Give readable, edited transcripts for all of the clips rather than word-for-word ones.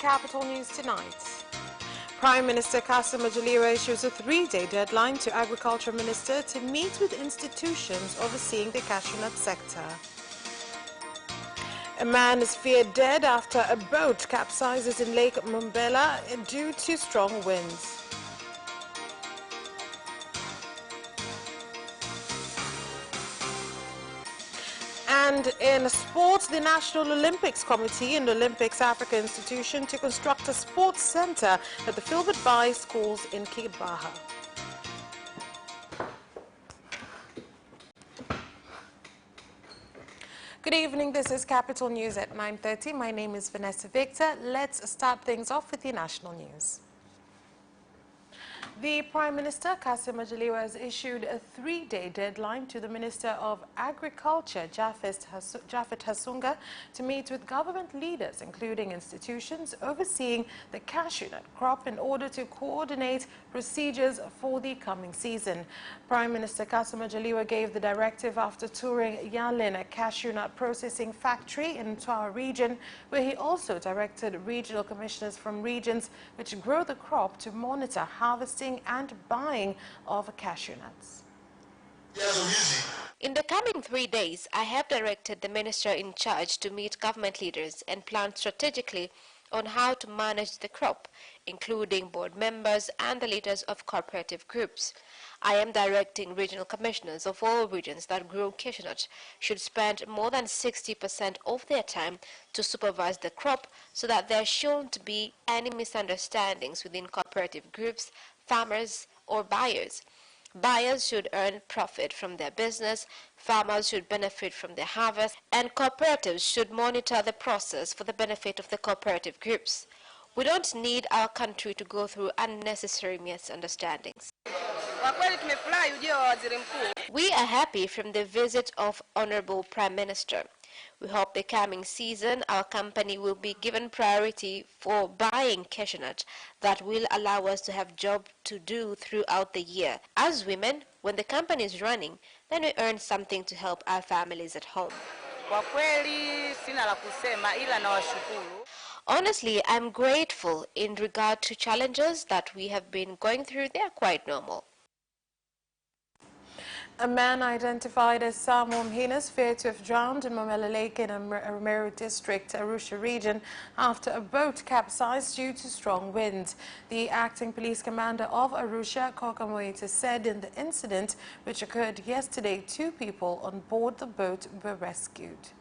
Capital News tonight. Prime Minister Majaliwa issues a 3-day deadline to Agriculture Minister to meet with institutions overseeing the cashew nut sector. A man is feared dead after a boat capsizes in Lake Mumbela due to strong winds. And in sports, the National Olympics Committee and Olympics Africa Institution to construct a sports center at the Filbert Bay schools in Kibaha. Good evening, this is Capital News at 9:30. My name is Vanessa Victor. Let's start things off with the national news. The Prime Minister, Majaliwa, has issued a 3-day deadline to the Minister of Agriculture, Japhet Hasunga, to meet with government leaders, including institutions overseeing the cashew nut crop, in order to coordinate procedures for the coming season. Prime Minister Majaliwa gave the directive after touring Yalin, a cashew nut processing factory in Mtwara region, where he also directed regional commissioners from regions which grow the crop to monitor harvesting and buying of cashew nuts. In the coming 3 days, I have directed the minister in charge to meet government leaders and plan strategically on how to manage the crop, including board members and the leaders of cooperative groups. I am directing regional commissioners of all regions that grow cashew nut should spend more than 60% of their time to supervise the crop, so that there shouldn't be any misunderstandings within cooperative groups, farmers or buyers. Buyers should earn profit from their business, farmers should benefit from their harvest, and cooperatives should monitor the process for the benefit of the cooperative groups. We don't need our country to go through unnecessary misunderstandings. We are happy from the visit of Honorable Prime Minister. We hope the coming season our company will be given priority for buying cashew nut that will allow us to have job to do throughout the year. As women, when the company is running, then we earn something to help our families at home. Honestly, I'm grateful in regard to challenges that we have been going through. They are quite normal. A man identified as Samuel Mhina is feared to have drowned in Momela Lake in Meru District, Arusha region, after a boat capsized due to strong winds. The acting police commander of Arusha, Kokamoita, said in the incident, which occurred yesterday, 2 people on board the boat were rescued.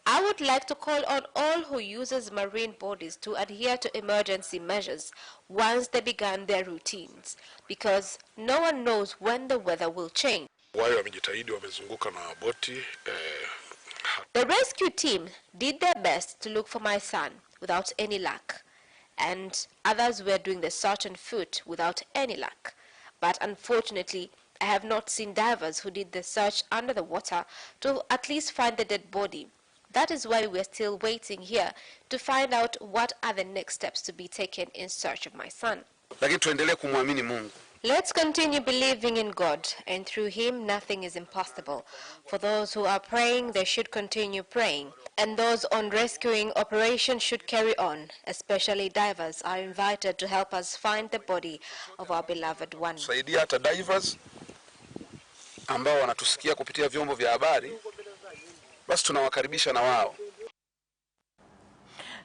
I would like to call on all who uses marine bodies to adhere to emergency measures once they began their routines, because no one knows when the weather will change. The rescue team did their best to look for my son without any luck, and others were doing the search on foot without any luck. But unfortunately, I have not seen divers who did the search under the water to at least find the dead body. That is why we are still waiting here to find out what are the next steps to be taken in search of my son. Let's continue believing in God, and through Him nothing is impossible. For those who are praying, they should continue praying, and those on rescuing operations should carry on. Especially divers are invited to help us find the body of our beloved one. Saidia hata divers ambao wanatusikia kupitia vyombo vya habari, basi tunawakaribisha na wao.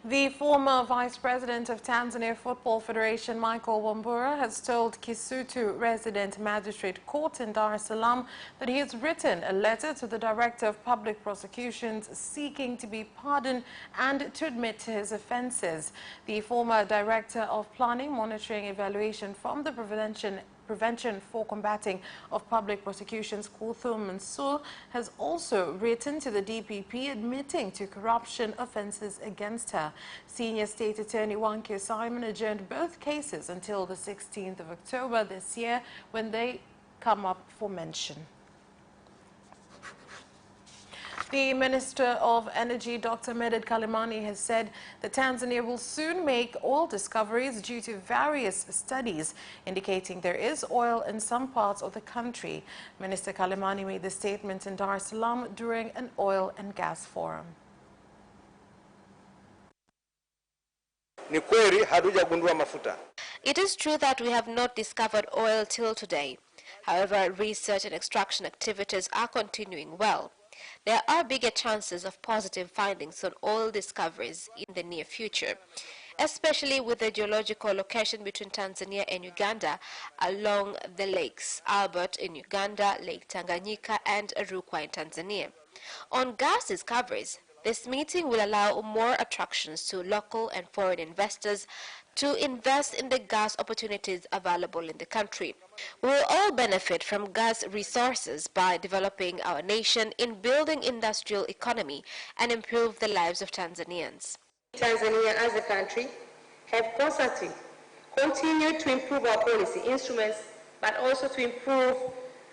The former Vice President of Tanzania Football Federation, Michael Wambura, has told Kisutu Resident Magistrate Court in Dar es Salaam that he has written a letter to the Director of Public Prosecutions seeking to be pardoned and to admit to his offences. The former Director of Planning, Monitoring, Evaluation from the Prevention for Combating of Public Prosecutions, Kuthum Mansour, has also written to the DPP admitting to corruption offences against her. Senior State Attorney Wankio Simon adjourned both cases until the 16th of October this year, when they come up for mention. The Minister of Energy, Dr. Medad Kalemani, has said that Tanzania will soon make oil discoveries due to various studies indicating there is oil in some parts of the country. Minister Kalemani made the statement in Dar es Salaam during an oil and gas forum. Ni kweli hatujagundua mafuta. It is true that we have not discovered oil till today. However, research and extraction activities are continuing well. There are bigger chances of positive findings on oil discoveries in the near future, especially with the geological location between Tanzania and Uganda along the lakes Albert in Uganda, Lake Tanganyika, and Rukwa in Tanzania. On gas discoveries, this meeting will allow more attractions to local and foreign investors to invest in the gas opportunities available in the country. We will all benefit from gas resources by developing our nation in building industrial economy and improve the lives of Tanzanians. Tanzania as a country have constantly continued to improve our policy instruments, but also to improve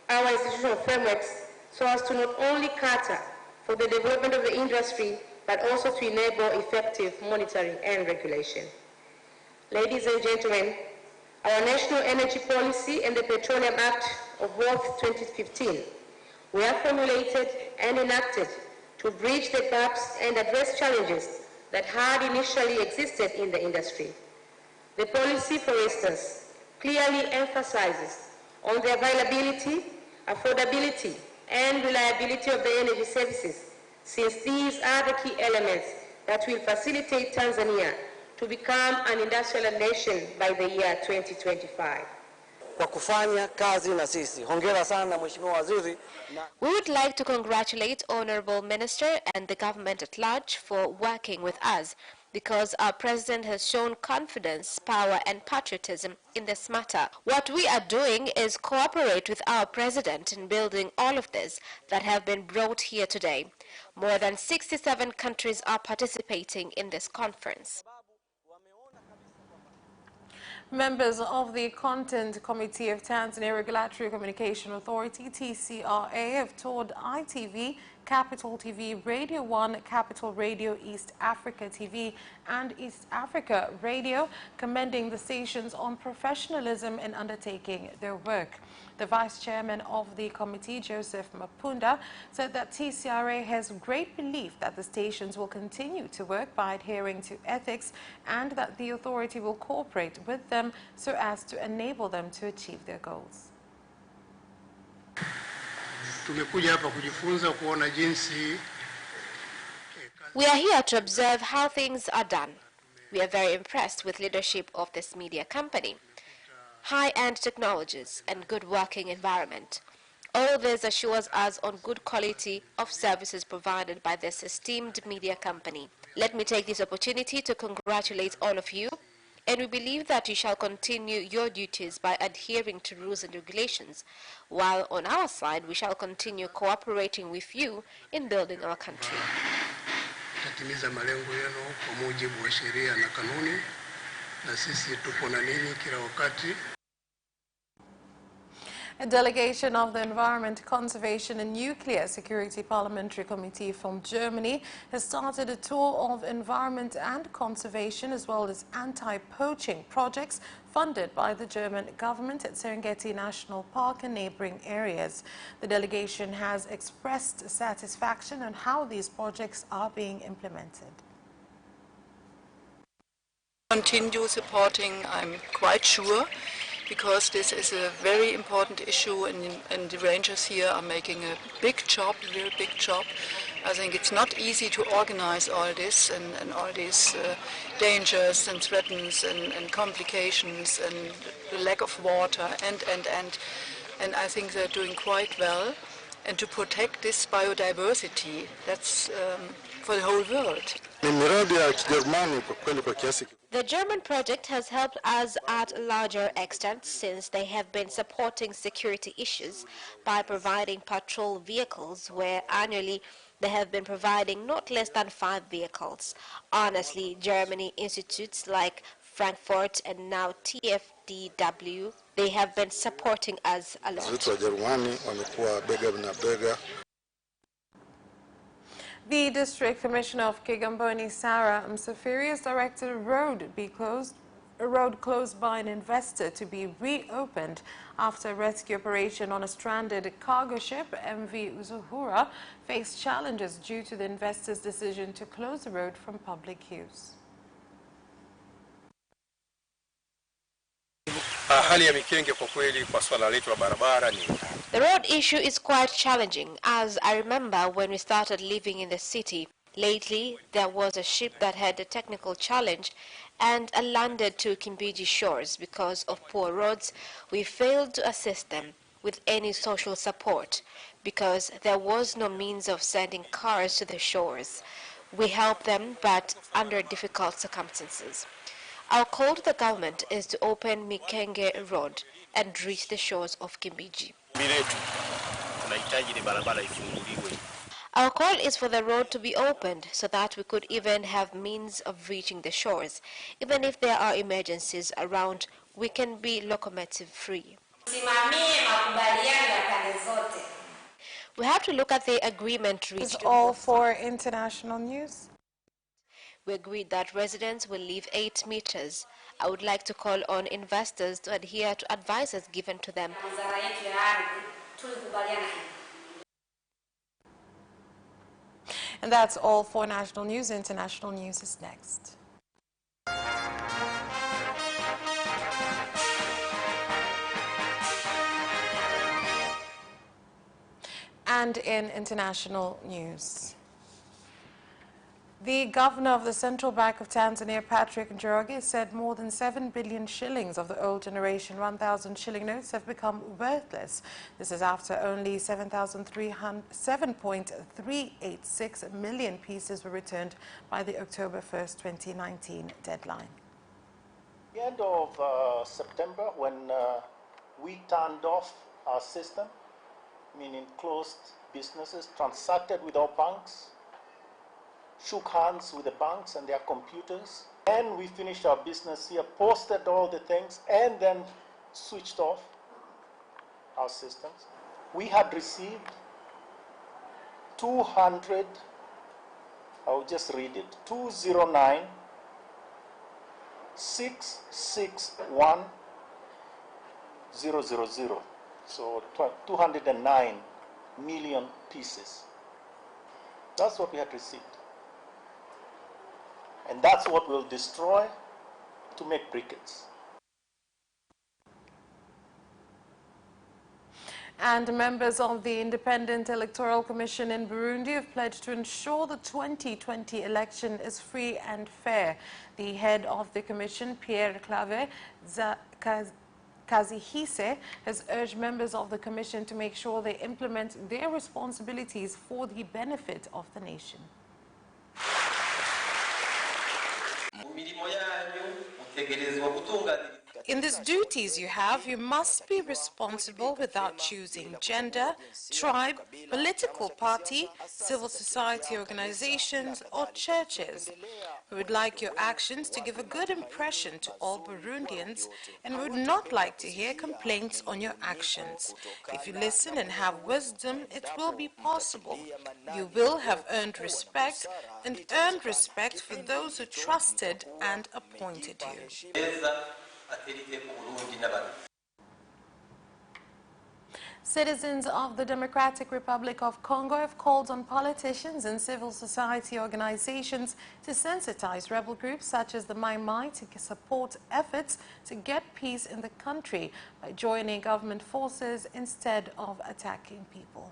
our institutional frameworks so as to not only cater for the development of the industry, but also to enable effective monitoring and regulation. Ladies and gentlemen, our National Energy Policy and the Petroleum Act of 2015 were formulated and enacted to bridge the gaps and address challenges that had initially existed in the industry. The policy, for instance, clearly emphasizes on the availability, affordability, and reliability of the energy services, since these are the key elements that will facilitate Tanzania to become an industrial nation by the year 2025. Kwa kufanya kazi na sisi. Hongera sana Mheshimiwa Waziri. We would like to congratulate Honorable Minister and the government at large for working with us, because our President has shown confidence, power, and patriotism in this matter. What we are doing is cooperate with our President in building all of this that have been brought here today. More than 67 countries are participating in this conference. Members of the Content Committee of Tanzania Regulatory Communication Authority, TCRA, have toured ITV, Capital TV, Radio 1, Capital Radio, East Africa TV, and East Africa Radio, commending the stations on professionalism in undertaking their work. The Vice Chairman of the committee, Joseph Mapunda, said that TCRA has great belief that the stations will continue to work by adhering to ethics and that the authority will cooperate with them so as to enable them to achieve their goals. We are here to observe how things are done. We are very impressed with leadership of this media company, high-end technologies, and good working environment. All this assures us on good quality of services provided by this esteemed media company. Let me take this opportunity to congratulate all of you, and we believe that you shall continue your duties by adhering to rules and regulations, while on our side we shall continue cooperating with you in building our country. Tatimiza malengo yenu kwa mujibu wa sheria na kanuni, na sisi tupo na ninyi kila wakati. A delegation of the Environment, Conservation and Nuclear Security Parliamentary Committee from Germany has started a tour of environment and conservation as well as anti-poaching projects funded by the German government at Serengeti National Park and neighboring areas. The delegation has expressed satisfaction on how these projects are being implemented. Continue supporting, I'm quite sure, because this is a very important issue, and the rangers here are making a big job, a very big job. I think it's not easy to organize all this and all these dangers and threats and complications and the lack of water and I think they're doing quite well. And to protect this biodiversity, that's for the whole world. The German project has helped us at a larger extent since they have been supporting security issues by providing patrol vehicles, where annually they have been providing not less than 5 vehicles. Honestly, Germany institutes like Frankfurt and now TFDW, they have been supporting us a lot. The District Commissioner of Kigamboni, Sarah Msafiri, has directed a road closed by an investor to be reopened after a rescue operation on a stranded cargo ship. MV Zuhura faced challenges due to the investor's decision to close the road from public use. Hali ya Mikenge kwa kweli kwa swala letu la barabara ni The road issue is quite challenging, as I remember when we started living in the city. Lately, there was a ship that had a technical challenge and landed to Kimbiji shores. Because of poor roads, we failed to assist them with any social support because there was no means of sending cars to the shores. We helped them, but under difficult circumstances. Our call to the government is to open Mikenge Road and reach the shores of Kimbiji. Our call is for the road to be opened so that we could even have means of reaching the shores. Even if there are emergencies around, we can be locomotive free. We have to look at the agreement reached. This is all for international news. We agreed that residents will leave 8 meters. I would like to call on investors to adhere to advices given to them. And that's all for national news. International news is next. And in international news, the governor of the Central Bank of Tanzania, Patrick Njoroge, said more than 7 billion shillings of the old generation 1,000 shilling notes have become worthless. This is after only 7.386 million pieces were returned by the October 1st, 2019 deadline. At the end of September, when we turned off our system, meaning closed businesses, transacted with our banks, shook hands with the banks and their computers, and we finished our business here, posted all the things, and then switched off our systems. We had received 200, I'll just read it, 209 661 000. So 209 million pieces. That's what we had received. And that's what we'll destroy to make briquettes. And members of the Independent Electoral Commission in Burundi have pledged to ensure the 2020 election is free and fair. The head of the commission, Pierre Clave Kazihise, has urged members of the commission to make sure they implement their responsibilities for the benefit of the nation. In these duties you have, you must be responsible without choosing gender, tribe, political party, civil society organizations, or churches. We would like your actions to give a good impression to all Burundians, and we would not like to hear complaints on your actions. If you listen and have wisdom, it will be possible. You will have earned respect, and earned respect for those who trusted and appointed you. Citizens of the Democratic Republic of Congo have called on politicians and civil society organizations to sensitize rebel groups such as the Mai Mai to support efforts to get peace in the country by joining government forces instead of attacking people.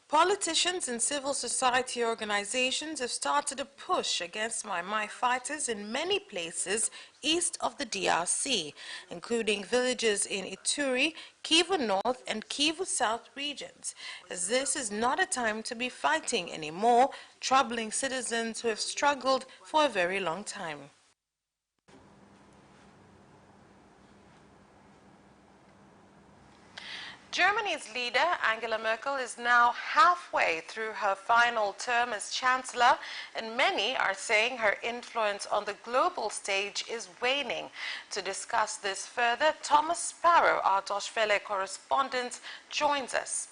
Politicians and civil society organizations have started a push against Mai Mai fighters in many places east of the DRC, including villages in Ituri, Kivu North and Kivu South regions, as this is not a time to be fighting anymore, troubling citizens who have struggled for a very long time. Germany's leader, Angela Merkel, is now halfway through her final term as Chancellor, and many are saying her influence on the global stage is waning. To discuss this further, Thomas Sparrow, our Deutsche Welle correspondent, joins us.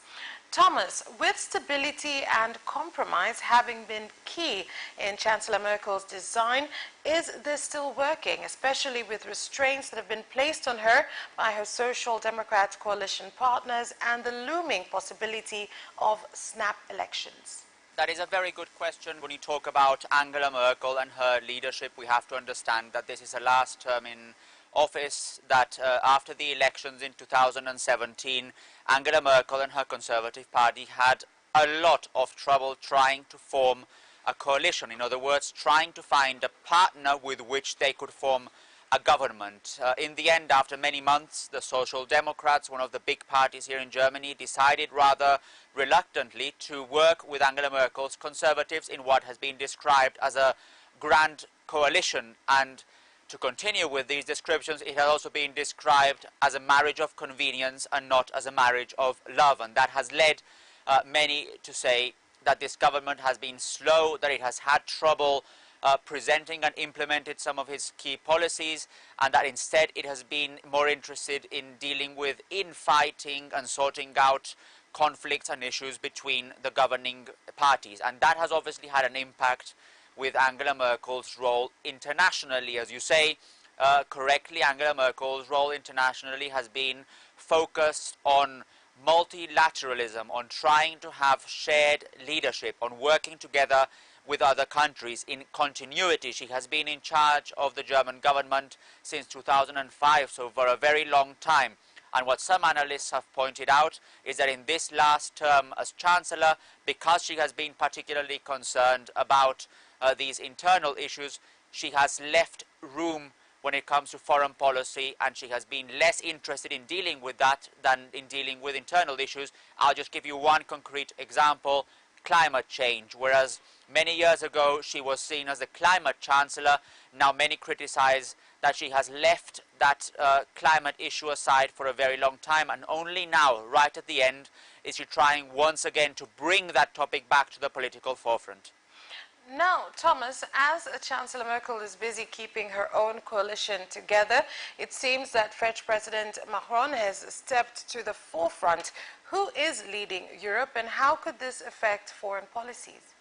Thomas, with stability and compromise having been key in Chancellor Merkel's design, is this still working, especially with restraints that have been placed on her by her Social Democrat coalition partners and the looming possibility of snap elections? That is a very good question. When you talk about Angela Merkel and her leadership, we have to understand that this is her last term in office, that after the elections in 2017, Angela Merkel and her Conservative Party had a lot of trouble trying to form a coalition. In other words, trying to find a partner with which they could form a government. In the end, after many months, the Social Democrats, one of the big parties here in Germany, decided rather reluctantly to work with Angela Merkel's Conservatives in what has been described as a grand coalition. And to continue with these descriptions, it has also been described as a marriage of convenience and not as a marriage of love. And that has led many to say that this government has been slow, that it has had trouble presenting and implemented some of his key policies, and that instead it has been more interested in dealing with infighting and sorting out conflicts and issues between the governing parties. And that has obviously had an impact with Angela Merkel's role internationally. As you say correctly, Angela Merkel's role internationally has been focused on multilateralism, on trying to have shared leadership, on working together with other countries in continuity. She has been in charge of the German government since 2005, so for a very long time. And what some analysts have pointed out is that in this last term as Chancellor, because she has been particularly concerned about these internal issues, she has left room when it comes to foreign policy, and she has been less interested in dealing with that than in dealing with internal issues. I'll just give you one concrete example: climate change. Whereas many years ago she was seen as the climate chancellor, now many criticize that she has left that climate issue aside for a very long time, and only now, right at the end, is she trying once again to bring that topic back to the political forefront. Now, Thomas, as Chancellor Merkel is busy keeping her own coalition together, it seems that French President Macron has stepped to the forefront. Who is leading Europe, and how could this affect foreign policies?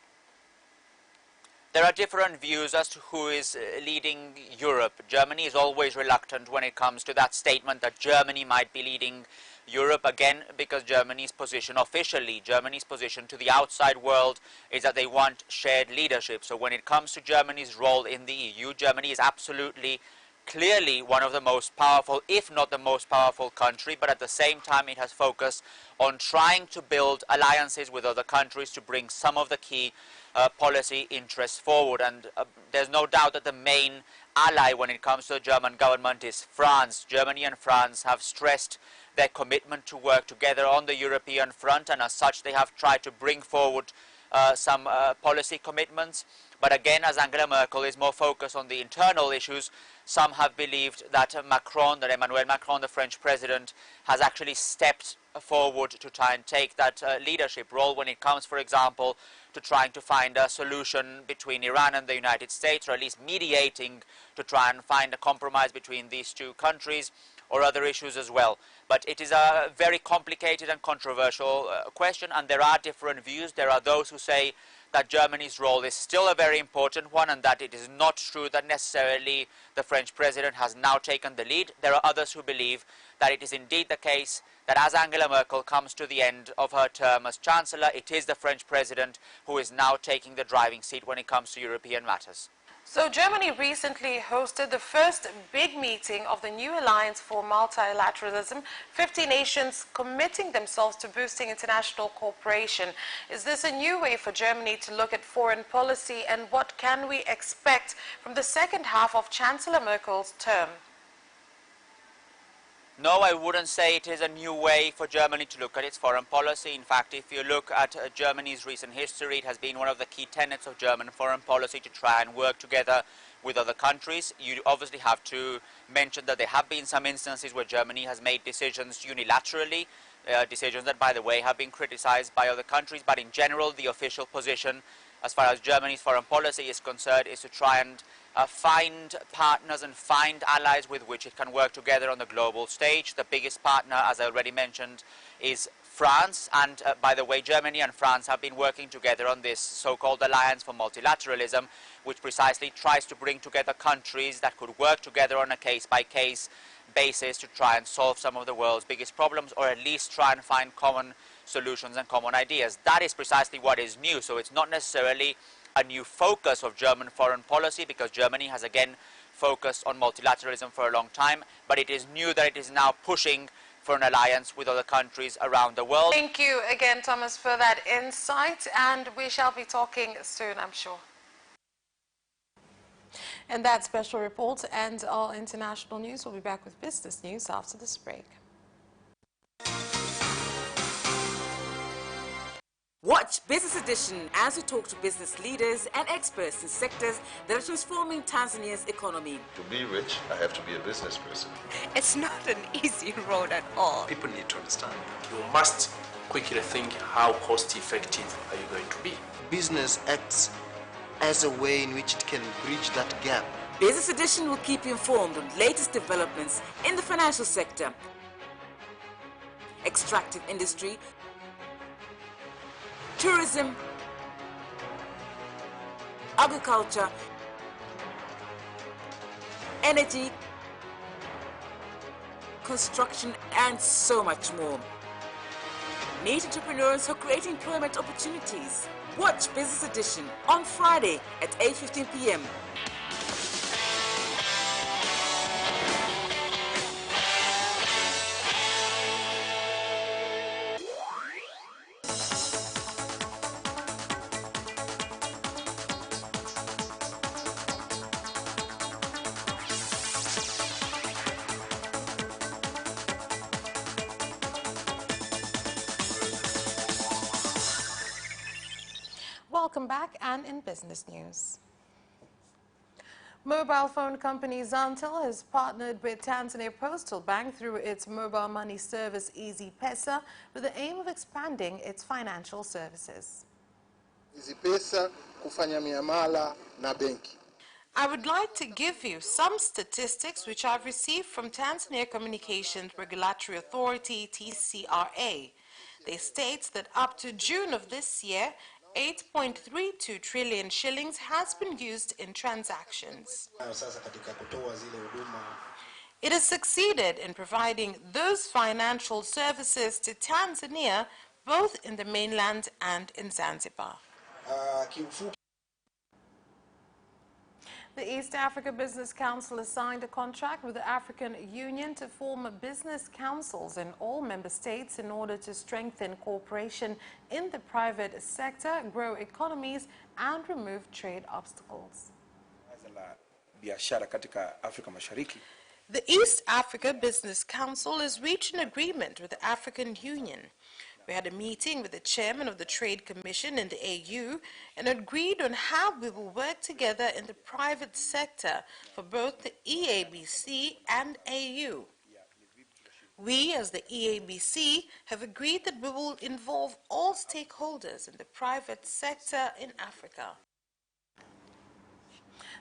There are different views as to who is leading Europe. Germany is always reluctant when it comes to that statement that Germany might be leading Europe, again because Germany's position officially, Germany's position to the outside world is that they want shared leadership. So when it comes to Germany's role in the EU, Germany is absolutely clearly one of the most powerful, if not the most powerful country, but at the same time it has focused on trying to build alliances with other countries to bring some of the key policy interests forward. And there's no doubt that the main ally when it comes to the German government is France. Germany and France have stressed their commitment to work together on the European front, and as such they have tried to bring forward some policy commitments. But again, as Angela Merkel is more focused on the internal issues, some have believed that Emmanuel Macron, the French president, has actually stepped forward to try and take that leadership role when it comes, for example, to trying to find a solution between Iran and the United States, or at least mediating to try and find a compromise between these two countries, or other issues as well. But it is a very complicated and controversial question, and there are different views. There are those who say that Germany's role is still a very important one, and that it is not true that necessarily the French president has now taken the lead. There are others who believe that it is indeed the case that as Angela Merkel comes to the end of her term as Chancellor, it is the French president who is now taking the driving seat when it comes to European matters. So Germany recently hosted the first big meeting of the new Alliance for Multilateralism, 50 nations committing themselves to boosting international cooperation. Is this a new way for Germany to look at foreign policy, and what can we expect from the second half of Chancellor Merkel's term? No, I wouldn't say it is a new way for Germany to look at its foreign policy. In fact, if you look at Germany's recent history, it has been one of the key tenets of German foreign policy to try and work together with other countries. You obviously have to mention that there have been some instances where Germany has made decisions unilaterally, decisions that, by the way, have been criticized by other countries. But in general, the official position, as far as Germany's foreign policy is concerned, is to try and find partners and find allies with which it can work together on the global stage. The biggest partner, as I already mentioned, is France. And by the way, Germany and France have been working together on this so-called Alliance for Multilateralism, which precisely tries to bring together countries that could work together on a case-by-case basis to try and solve some of the world's biggest problems, or at least try and find common solutions and common ideas. That is precisely what is new. So it's not necessarily a new focus of German foreign policy, because Germany has again focused on multilateralism for a long time, but it is new that it is now pushing for an alliance with other countries around the world. Thank you again, Thomas, for that insight, and we shall be talking soon, I'm sure. And that special report ends our international news. We'll be back with business news after this break. Watch Business Edition as we talk to business leaders and experts in sectors that are transforming Tanzania's economy. To be rich, I have to be a business person. It's not an easy road at all. People need to understand. You must quickly think, how cost effective are you going to be? Business acts as a way in which it can bridge that gap. Business Edition will keep you informed on latest developments in the financial sector, extractive industry, tourism, agriculture, energy, construction, and so much more. Meet entrepreneurs who create employment opportunities. Watch Business Edition on Friday at 8:15 p.m. Welcome back, and in business news. Mobile phone company Zantel has partnered with Tanzania Postal Bank through its mobile money service Easy Pesa with the aim of expanding its financial services. Easy Pesa kufanya miamala na benki. I would like to give you some statistics which I've received from Tanzania Communications Regulatory Authority, TCRA. They state that up to June of this year, 8.32 trillion shillings has been used in transactions. It has succeeded in providing those financial services to Tanzania, both in the mainland and in Zanzibar. The East Africa Business Council has signed a contract with the African Union to form business councils in all member states in order to strengthen cooperation in the private sector, grow economies, and remove trade obstacles. The East Africa Business Council has reached an agreement with the African Union. We had a meeting with the chairman of the Trade Commission in the AU and agreed on how we will work together in the private sector for both the EABC and AU. We, as the EABC, have agreed that we will involve all stakeholders in the private sector in Africa.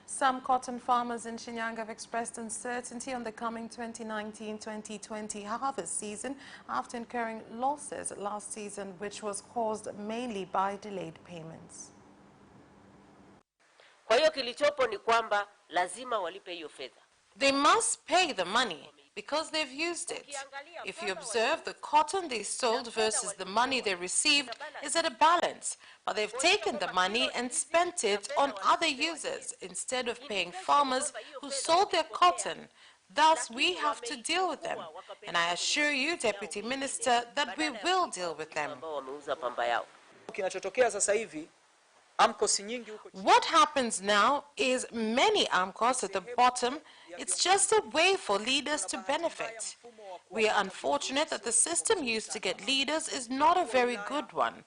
Some cotton farmers in Shinyanga have expressed uncertainty on the coming 2019-2020 harvest season after incurring losses last season, which was caused mainly by delayed payments. Kwa hiyo kilichopo ni kwamba lazima walipe hiyo fedha. They must pay the money because they've used it. If you observe, the cotton they sold versus the money they received is at a balance, but they've taken the money and spent it on other users instead of paying farmers who sold their cotton. Thus, we have to deal with them. And I assure you, Deputy Minister, that we will deal with them. What happens now is many AMCOS at the bottom. It's just a way for leaders to benefit. We are unfortunate that the system used to get leaders is not a very good one.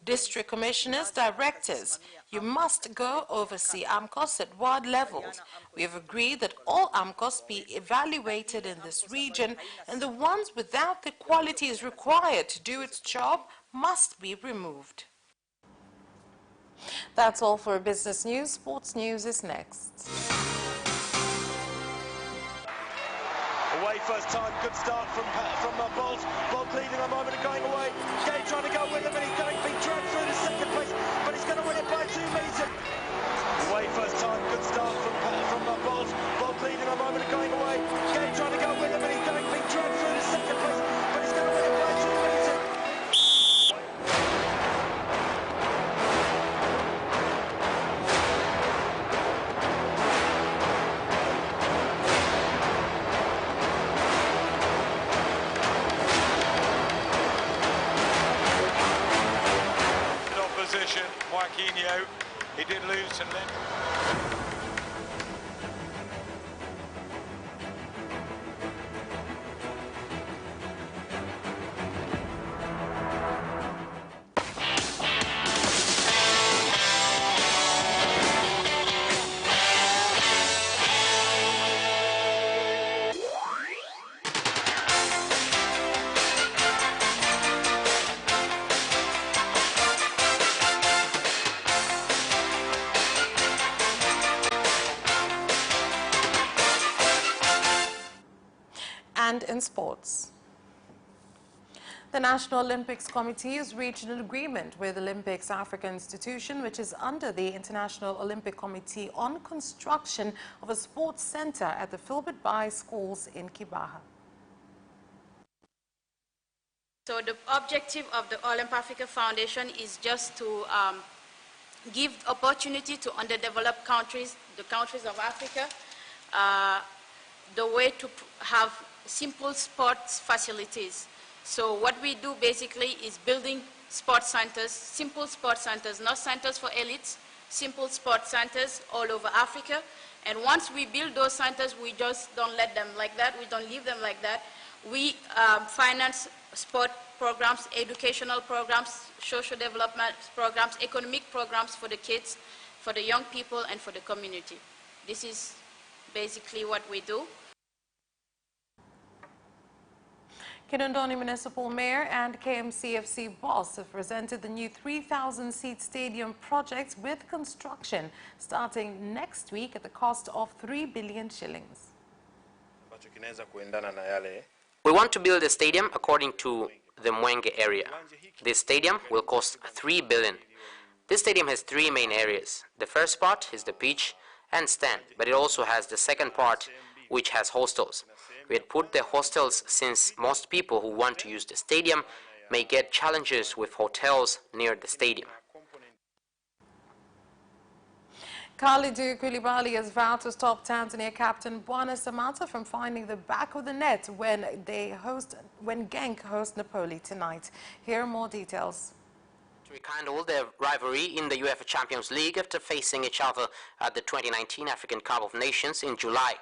District commissioners, directors, you must go oversee AMCOS at ward levels. We have agreed that all AMCOS be evaluated in this region, and the ones without the qualities required to do its job must be removed. That's all for business news. Sports news is next. Away first time, good start from Bolt. Bolt leading a moment and going away. Gay trying to go with him, and he's going to be dragged through to second place, but he's going to win it by 2 meters. Away first time, good start from Bolt. Bolt leading a moment and going away. Gay trying to go with him, and he's going to be dragged through to second place, but he's going to win it by 2 meters. Tokyo. He did lose to Lynn. And in sports, the National Olympics Committee has reached an agreement with Olympics Africa Institution, which is under the International Olympic Committee, on construction of a sports center at the Filbert Bay schools in Kibaha. So the objective of the Olymp Africa Foundation is just to give opportunity to underdeveloped countries, the countries of Africa, the way to have simple sports facilities. So what we do basically is building sports centers, simple sports centers, not centers for elites, simple sports centers all over Africa. And once we build those centers, we just don't let them like that. We don't leave them like that. We finance sport programs, educational programs, social development programs, economic programs for the kids, for the young people, and for the community. This is basically what we do. Kinondoni Municipal Mayor and KMCFC boss have presented the new 3,000-seat stadium project with construction starting next week at the cost of 3 billion shillings. We want to build a stadium according to the Mwenge area. This stadium will cost 3 billion. This stadium has three main areas. The first part is the pitch and stand, but it also has the second part, which has hostels. We had put the hostels since most people who want to use the stadium may get challenges with hotels near the stadium. Khalidou Koulibaly has vowed to stop Tanzania captain Bwana Samatta from finding the back of the net when Genk host Napoli tonight. Here are more details. To rekindle their rivalry in the UEFA Champions League after facing each other at the 2019 African Cup of Nations in July.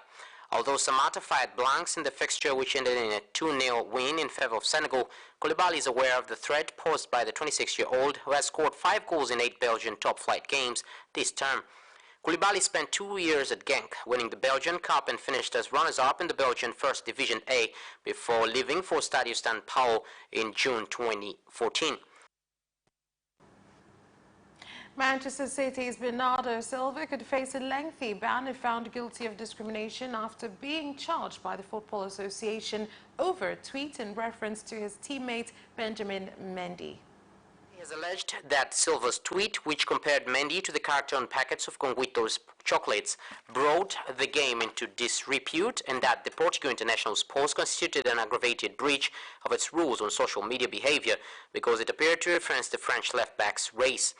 Although Samatta fired blanks in the fixture, which ended in a 2-0 win in favor of Senegal, Koulibaly is aware of the threat posed by the 26-year-old, who has scored 5 goals in 8 Belgian top-flight games this term. Koulibaly spent 2 years at Genk, winning the Belgian Cup and finished as runners-up in the Belgian First Division A before leaving for Stadio San Paolo in June 2014. Manchester City's Bernardo Silva could face a lengthy ban if found guilty of discrimination after being charged by the Football Association over a tweet in reference to his teammate Benjamin Mendy. He has alleged that Silva's tweet, which compared Mendy to the carton packets of Conguito's chocolates, brought the game into disrepute, and that the Portugal international's post constituted an aggravated breach of its rules on social media behavior because it appeared to reference the French left-back's race.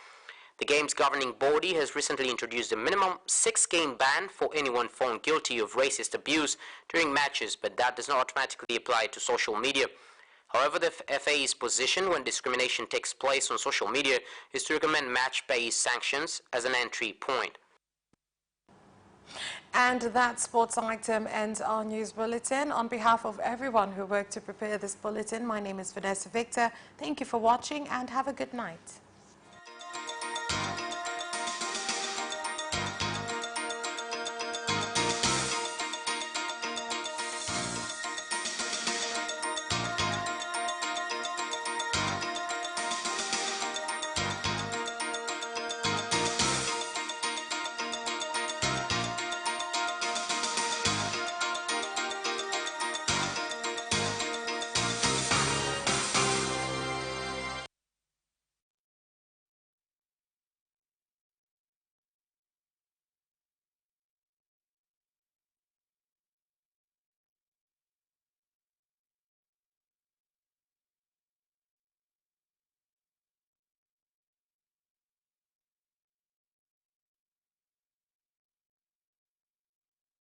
The game's governing body has recently introduced a minimum 6-game ban for anyone found guilty of racist abuse during matches, but that does not automatically apply to social media. However, the FA's position when discrimination takes place on social media is to recommend match-based sanctions as an entry point. And that sports item ends our news bulletin. On behalf of everyone who worked to prepare this bulletin, my name is Vanessa Victor. Thank you for watching and have a good night.